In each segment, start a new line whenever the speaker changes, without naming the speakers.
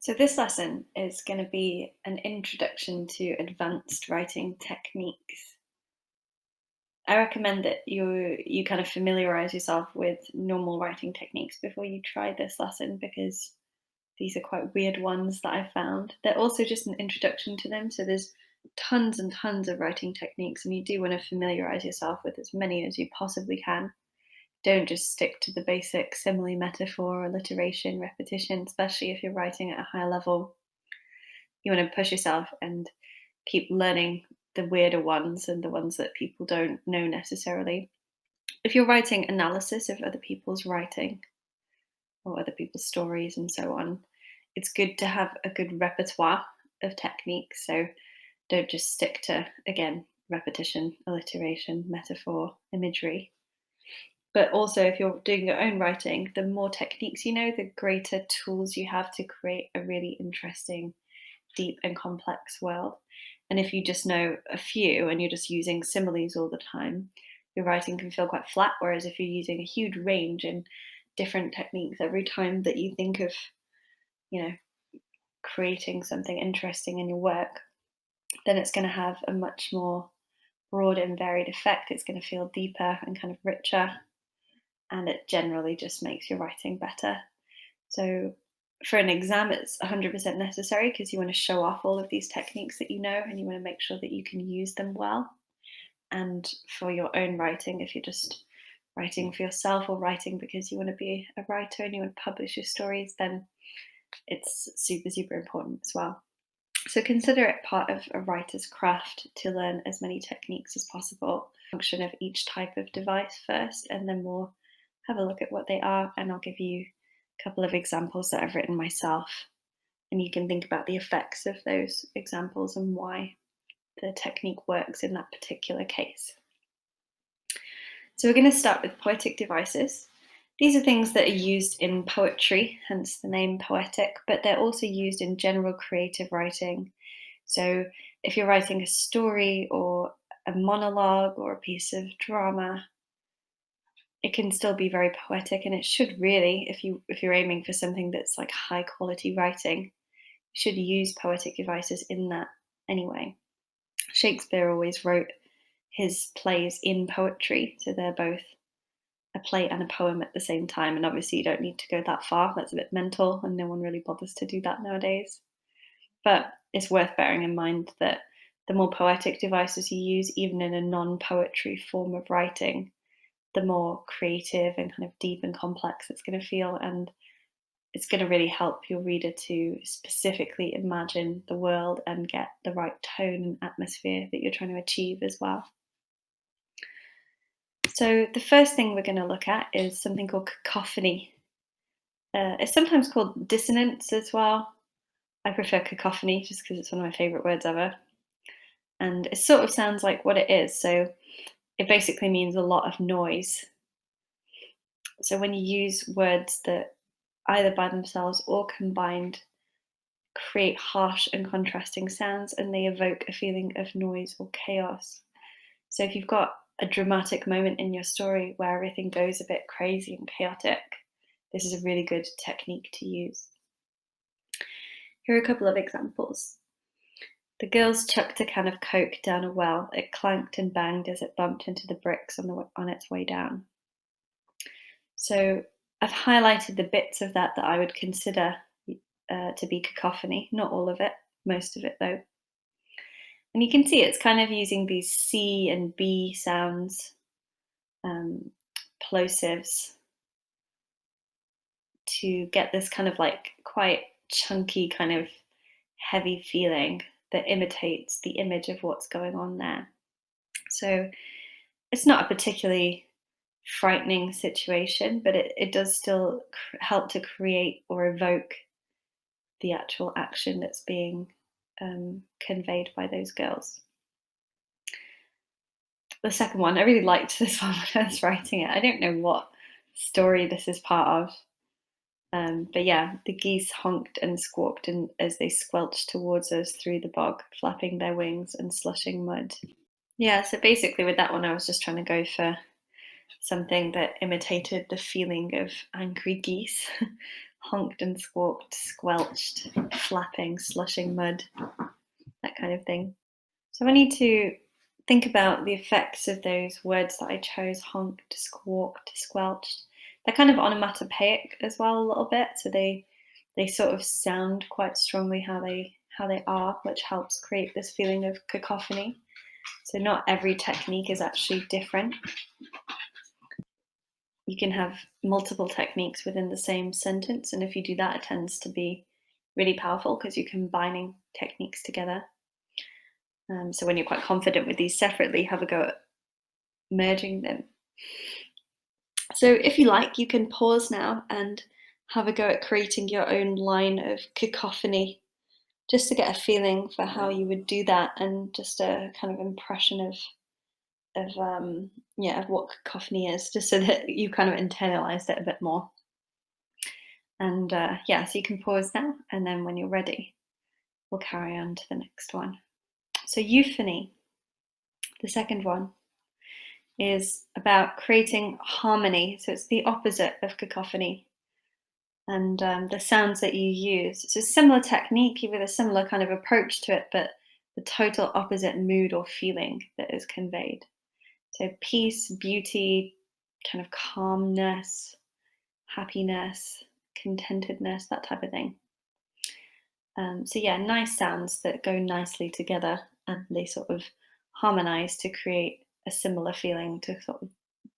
So this lesson is going to be an introduction to advanced writing techniques. I recommend that you kind of familiarize yourself with normal writing techniques before you try this lesson because these are quite weird ones that I found. They're also just an introduction to them, so there's tons and tons of writing techniques, and you do want to familiarize yourself with as many as you possibly can. Don't just stick to the basic simile, metaphor, alliteration, repetition, especially if you're writing at a high level. You want to push yourself and keep learning the weirder ones and the ones that people don't know necessarily. If you're writing analysis of other people's writing or other people's stories and so on, it's good to have a good repertoire of techniques. So don't just stick to, again, repetition, alliteration, metaphor, imagery. But also, if you're doing your own writing, the more techniques you know, the greater tools you have to create a really interesting, deep, and complex world. And if you just know a few and you're just using similes all the time, your writing can feel quite flat. Whereas if you're using a huge range and different techniques every time that you think of, you know, creating something interesting in your work, then it's going to have a much more broad and varied effect. It's going to feel deeper and kind of richer, and it generally just makes your writing better. So for an exam, it's 100% necessary because you want to show off all of these techniques that you know and you want to make sure that you can use them well. And for your own writing, if you're just writing for yourself or writing because you want to be a writer and you want to publish your stories, then it's super, super important as well. So consider it part of a writer's craft to learn as many techniques as possible. Function of each type of device first, and then we'll have a look at what they are, and I'll give you a couple of examples that I've written myself, and you can think about the effects of those examples and why the technique works in that particular case. So we're going to start with poetic devices. These are things that are used in poetry, hence the name poetic, but they're also used in general creative writing. So if you're writing a story or a monologue or a piece of drama, it can still be very poetic, and it should really, if you're aiming for something that's like high quality writing, you should use poetic devices in that anyway. Shakespeare always wrote his plays in poetry, so they're both a play and a poem at the same time. And obviously, you don't need to go that far. That's a bit mental, and no one really bothers to do that nowadays. But it's worth bearing in mind that the more poetic devices you use, even in a non poetry form of writing, the more creative and kind of deep and complex it's going to feel. And it's going to really help your reader to specifically imagine the world and get the right tone and atmosphere that you're trying to achieve as well. So, the first thing we're going to look at is something called cacophony. It's sometimes called dissonance as well. I prefer cacophony just because it's one of my favourite words ever. And it sort of sounds like what it is. So, it basically means a lot of noise. So, when you use words that either by themselves or combined create harsh and contrasting sounds and they evoke a feeling of noise or chaos. So if you've got a dramatic moment in your story where everything goes a bit crazy and chaotic, this is a really good technique to use. Here are a couple of examples. The girls chucked a can of Coke down a well. It clanked and banged as it bumped into the bricks on its way down. So I've highlighted the bits of that I would consider to be cacophony. Not all of it, most of it though. And you can see it's kind of using these C and B sounds, plosives, to get this kind of like quite chunky, kind of heavy feeling that imitates the image of what's going on there. So it's not a particularly frightening situation, but it does still help to create or evoke the actual action that's being conveyed by those girls. The second one, I really liked this one when I was writing it. I don't know what story this is part of. But yeah, the geese honked and squawked as they squelched towards us through the bog, flapping their wings and slushing mud. Yeah, so basically with that one, I was just trying to go for something that imitated the feeling of angry geese, honked and squawked, squelched, flapping, slushing mud, that kind of thing. So I need to think about the effects of those words that I chose: honked, squawked, squelched. They're kind of onomatopoeic as well a little bit, so they sort of sound quite strongly how they are, which helps create this feeling of cacophony. So not every technique is actually different. You can have multiple techniques within the same sentence, and if you do that, it tends to be really powerful because you're combining techniques together. So when you're quite confident with these separately, have a go at merging them. So if you like, you can pause now and have a go at creating your own line of cacophony, just to get a feeling for how you would do that, and just a kind of impression of what cacophony is, just so that you kind of internalized it a bit more. And so you can pause now, and then when you're ready, we'll carry on to the next one. So euphony, the second one, is about creating harmony. So it's the opposite of cacophony. And the sounds that you use. It's a similar technique, with a similar kind of approach to it, but the total opposite mood or feeling that is conveyed. So peace, beauty, kind of calmness, happiness, contentedness, that type of thing. Nice sounds that go nicely together, and they sort of harmonize to create a similar feeling to sort of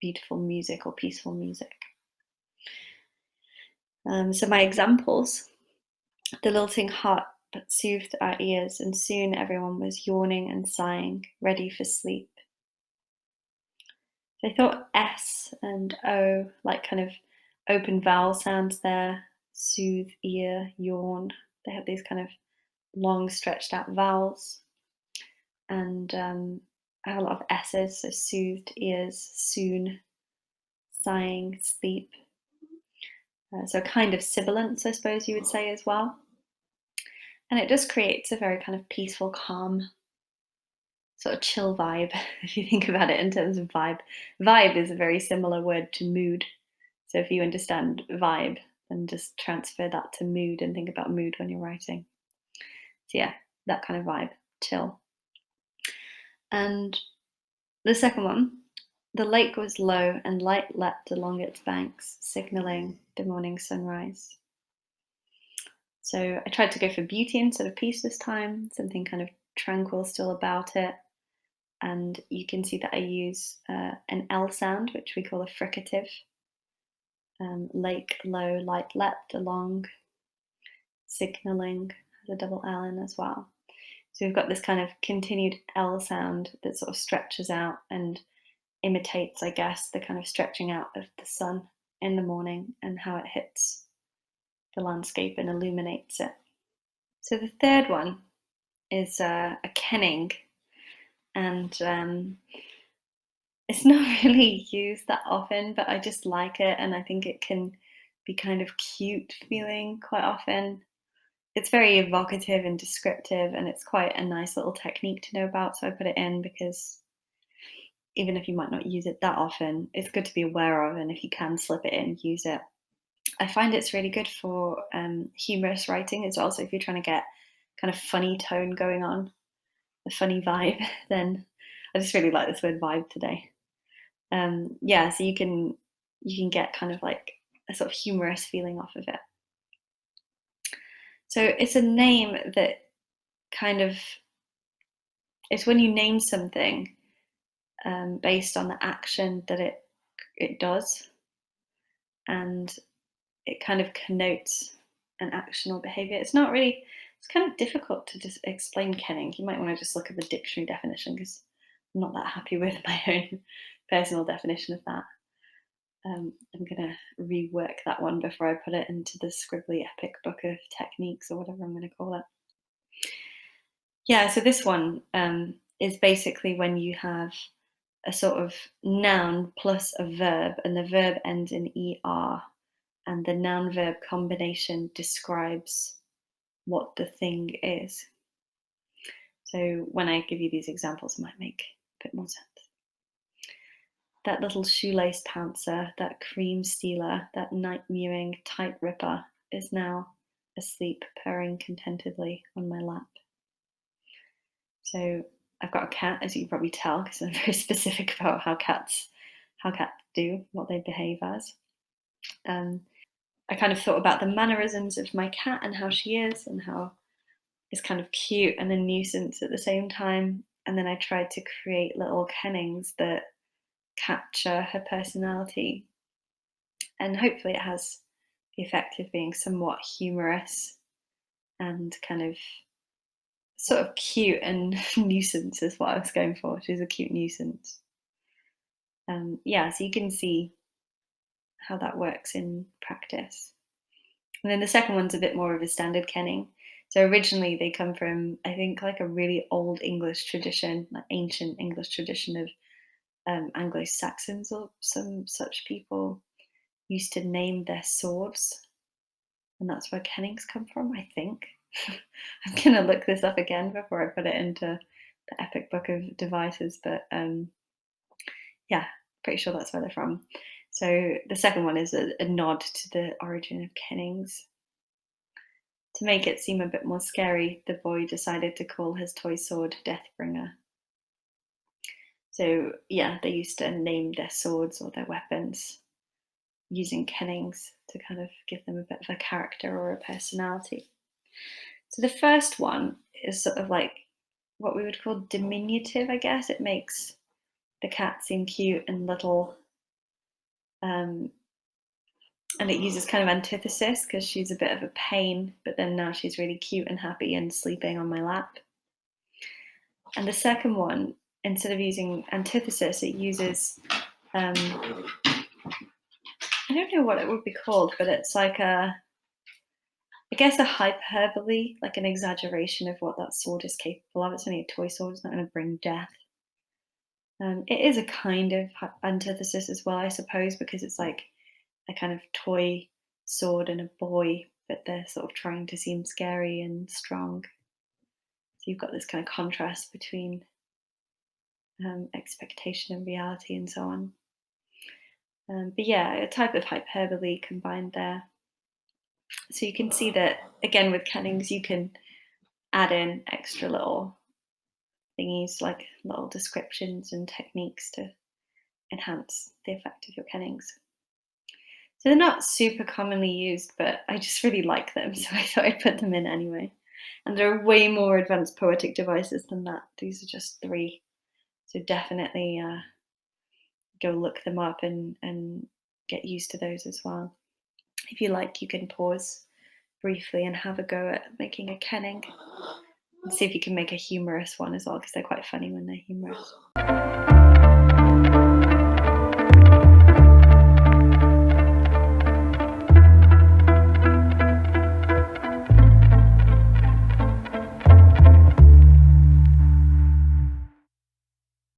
beautiful music or peaceful music. So my examples: the lilting harp soothed our ears, and soon everyone was yawning and sighing, ready for sleep. So I thought S and O, like kind of open vowel sounds there: soothe, ear, yawn. They have these kind of long stretched out vowels. And I have a lot of S's, so soothed, ears, soon, sighing, sleep. So kind of sibilance, I suppose you would say, as well. And it just creates a very kind of peaceful, calm, sort of chill vibe, if you think about it in terms of vibe. Vibe is a very similar word to mood. So if you understand vibe, then just transfer that to mood and think about mood when you're writing. So yeah, that kind of vibe, chill. And the second one: the lake was low and light leapt along its banks, signalling the morning sunrise. So I tried to go for beauty instead of peace this time, something kind of tranquil still about it. And you can see that I use an L sound, which we call a fricative. Lake, low, light leapt along, signalling has a double L in as well. So we've got this kind of continued L sound that sort of stretches out and imitates, I guess, the kind of stretching out of the sun in the morning and how it hits the landscape and illuminates it. So the third one is a kenning, and it's not really used that often, but I just like it, and I think it can be kind of cute feeling quite often. It's very evocative and descriptive, and it's quite a nice little technique to know about, so I put it in because even if you might not use it that often, it's good to be aware of, and if you can slip it in, use it. I find it's really good for humorous writing as well. So if you're trying to get kind of funny tone going on, a funny vibe, then I just really like this word vibe today. So you can get kind of like a sort of humorous feeling off of it. So it's a name that kind of, it's when you name something based on the action that it does, and it kind of connotes an action or behavior. It's not really, it's kind of difficult to just explain kenning. You might want to just look at the dictionary definition, because I'm not that happy with my own personal definition of that. I'm going to rework that one before I put it into the scribbly epic book of techniques, or whatever I'm going to call it. Yeah, so this one is basically when you have a sort of noun plus a verb, and the verb ends in er, and the noun verb combination describes what the thing is. So when I give you these examples, it might make a bit more sense. That little shoelace pouncer, that cream stealer, that night mewing tight ripper, is now asleep, purring contentedly on my lap. So I've got a cat, as you can probably tell, because I'm very specific about how cats do, what they behave as. Um, I kind of thought about the mannerisms of my cat and how she is, and how it's kind of cute and a nuisance at the same time. And then I tried to create little kennings that capture her personality, and hopefully it has the effect of being somewhat humorous and kind of sort of cute, and nuisance is what I was going for. She's a cute nuisance. Yeah, so you can see how that works in practice. And then the second one's a bit more of a standard kenning. So originally they come from, I think, like a really old English tradition, like ancient English tradition of Anglo-Saxons, or some such people used to name their swords, and that's where kennings come from, I think. I'm gonna look this up again before I put it into the epic book of devices, but yeah, pretty sure that's where they're from. So the second one is a nod to the origin of kennings. To make it seem a bit more scary, the boy decided to call his toy sword Deathbringer. So yeah, they used to name their swords or their weapons using kennings to kind of give them a bit of a character or a personality. So the first one is sort of like what we would call diminutive, I guess. It makes the cat seem cute and little, um, and it uses kind of antithesis because she's a bit of a pain, but then now she's really cute and happy and sleeping on my lap. And the second one, instead of using antithesis, it uses, I don't know what it would be called, but it's like I guess a hyperbole, like an exaggeration of what that sword is capable of. It's only a toy sword, it's not going to bring death. It is a kind of antithesis as well, I suppose, because it's like a kind of toy sword and a boy, but they're sort of trying to seem scary and strong. So you've got this kind of contrast between expectation and reality and so on. But yeah, a type of hyperbole combined there. So you can see that, again, with kennings, you can add in extra little thingies like little descriptions and techniques to enhance the effect of your kennings. So they're not super commonly used, but I just really like them, so I thought I'd put them in anyway. And there are way more advanced poetic devices than that. These are just 3. So definitely go look them up and get used to those as well. If you like, you can pause briefly and have a go at making a kenning. And see if you can make a humorous one as well, because they're quite funny when they're humorous.